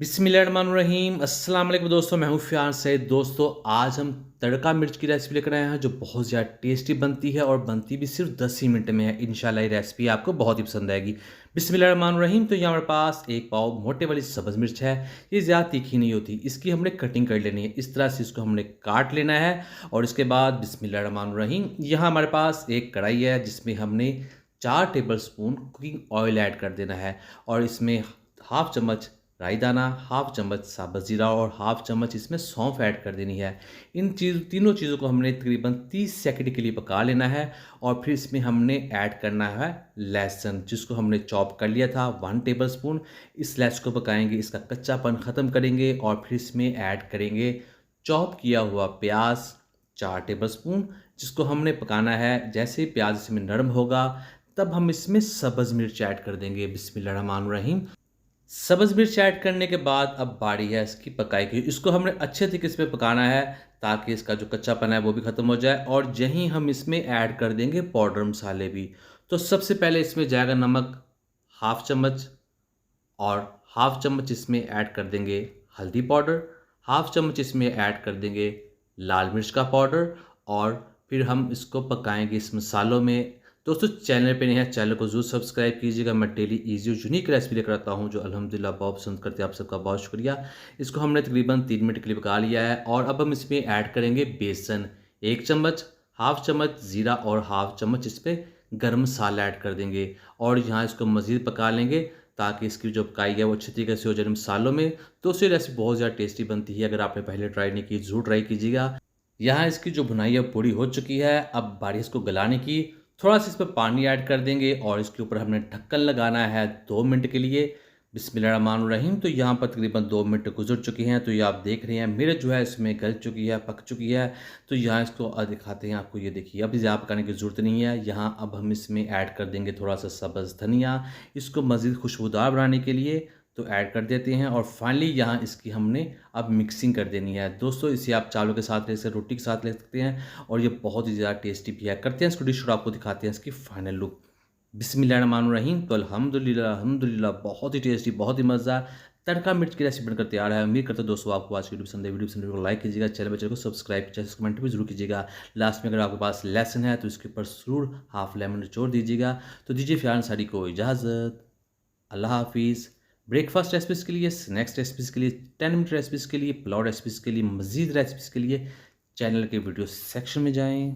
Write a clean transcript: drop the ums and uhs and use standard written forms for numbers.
बिस्मिल्लाहिर्रहमानिर्रहीम। अस्सलाम वालेकुम दोस्तों, मैं हूं फ़ियान सैद। दोस्तों आज हम तड़का मिर्च की रेसिपी लेकर आए हैं जो बहुत ज़्यादा टेस्टी बनती है और बनती भी सिर्फ 10 ही मिनट में है। इंशाल्लाह ये रेसिपी आपको बहुत ही पसंद आएगी। बिस्मिल्लाहिर्रहमानिर्रहीम। तो यहाँ हमारे पास एक पाव मोटे वाली सब्ज़ मिर्च है। ये ज़्यादा तीखी नहीं होती, इसकी हमने कटिंग कर लेनी है। इस तरह से इसको हमने काट लेना है और इसके बाद बिस्मिल्लाहिर्रहमानिर्रहीम यहाँ हमारे पास एक कढ़ाई है जिसमें हमने 4 table spoon cooking oil add कर देना है और इसमें हाफ चम्मच राई दाना, हाफ चम्मच साबुत ज़ीरा और हाफ चम्मच इसमें सौंफ ऐड कर देनी है। इन तीनों चीज़ों को हमने तकरीबन 30 सेकंड के लिए पका लेना है और फिर इसमें हमने ऐड करना है लहसुन, जिसको हमने चॉप कर लिया था 1 टेबल स्पून। इस लहसुन को पकाएंगे, इसका कच्चापन ख़त्म करेंगे और फिर इसमें ऐड करेंगे चॉप किया हुआ प्याज 4 टेबल स्पून, जिसको हमने पकाना है। जैसे ही प्याज इसमें नरम होगा तब हम इसमें सब्ज़ मिर्च ऐड कर देंगे। बिस्मिल्लाहिर्रहमानिर्रहीम। सब्ज़ मिर्च ऐड करने के बाद अब बारी है इसकी पकाई की। इसको हमने अच्छे तरीके से पकाना है ताकि इसका जो कच्चापन है वो भी ख़त्म हो जाए और यहीं हम इसमें ऐड कर देंगे पाउडर मसाले भी। तो सबसे पहले इसमें जाएगा नमक हाफ चम्मच और हाफ चम्मच इसमें ऐड कर देंगे हल्दी पाउडर, हाफ चम्मच इसमें ऐड कर देंगे लाल मिर्च का पाउडर और फिर हम इसको पकाएंगे इस मसालों में। दोस्तों चैनल पे नहीं है, चैनल को ज़रूर सब्सक्राइब कीजिएगा। मैं डेली इजी और यूनिक रेसिपी लेकर आता हूँ जो अल्हम्दुलिल्लाह बहुत पसंद करते हैं। आप सबका बहुत शुक्रिया। इसको हमने तकरीबन 3 मिनट के लिए पका लिया है और अब हम इसमें ऐड करेंगे बेसन 1 चम्मच, हाफ चम्मच ज़ीरा और हाफ चम्मच इस पर गर्म मसाला ऐड कर देंगे और यहाँ इसको मज़ीद पका लेंगे ताकि इसकी जो पकाई है वो अच्छी तरीके से हो जाए मसालों में। तो ये रेसिपी बहुत ज़्यादा टेस्टी बनती है। अगर आपने पहले ट्राई नहीं की ज़रूर ट्राई कीजिएगा। यहाँ इसकी जो भुनाई है पूरी हो चुकी है। अब बारी इसको गलाने की, थोड़ा सा इस पर पानी ऐड कर देंगे और इसके ऊपर हमने ढक्कन लगाना है 2 मिनट के लिए। बिस्मिल्लाहिर्रहमानिर्रहीम। तो यहाँ पर तकरीबन 2 मिनट गुजर चुके हैं। तो ये आप देख रहे हैं मिर्च जो है इसमें गल चुकी है, पक चुकी है। तो यहाँ इसको दिखाते हैं आपको, ये देखिए। अब यहाँ पकाने की ज़रूरत नहीं है। यहाँ अब हम इसमें ऐड कर देंगे थोड़ा सा सब्ज़ धनिया, इसको मज़ीद खुशबूदार बनाने के लिए तो ऐड कर देते हैं। और फाइनली यहाँ इसकी हमने अब मिक्सिंग कर देनी है। दोस्तों इसे आप चावलों के साथ ले सकते हैं, रोटी के साथ ले सकते हैं और ये बहुत ही ज़्यादा टेस्टी भी है। करते हैं इसको डिश और आपको दिखाते हैं इसकी फाइनल लुक। बिस्मिल्लाहिर्रहमानिर्रहीम। तो अल्हम्दुलिल्लाह अल्हम्दुलिल्लाह बहुत ही टेस्टी, बहुत ही मज़ेदार तड़का मिर्च की रेसिपी बनकर तैयार है। उम्मीद करता हूं दोस्तों आपको आज की वीडियो पसंद है। वीडियो पसंद है को लाइक कीजिएगा, चैनल को सब्सक्राइब, कमेंट भी जरूर कीजिएगा। लास्ट में अगर आपके पास लेसन है तो इसके ऊपर जरूर हाफ लेमन निचोड़ दीजिएगा। तो दीजिए फ़ियान साड़ी को इजाज़त। अल्लाह हाफिज़। ब्रेकफास्ट रेसिपीज़ के लिए, स्नैक्स रेसिपीज़ के लिए, 10 मिनट रेसिपीज़ के लिए, पुलाव रेसिपीज़ के लिए, मज़ीद रेसिपीज़ के लिए चैनल के वीडियो सेक्शन में जाएँ।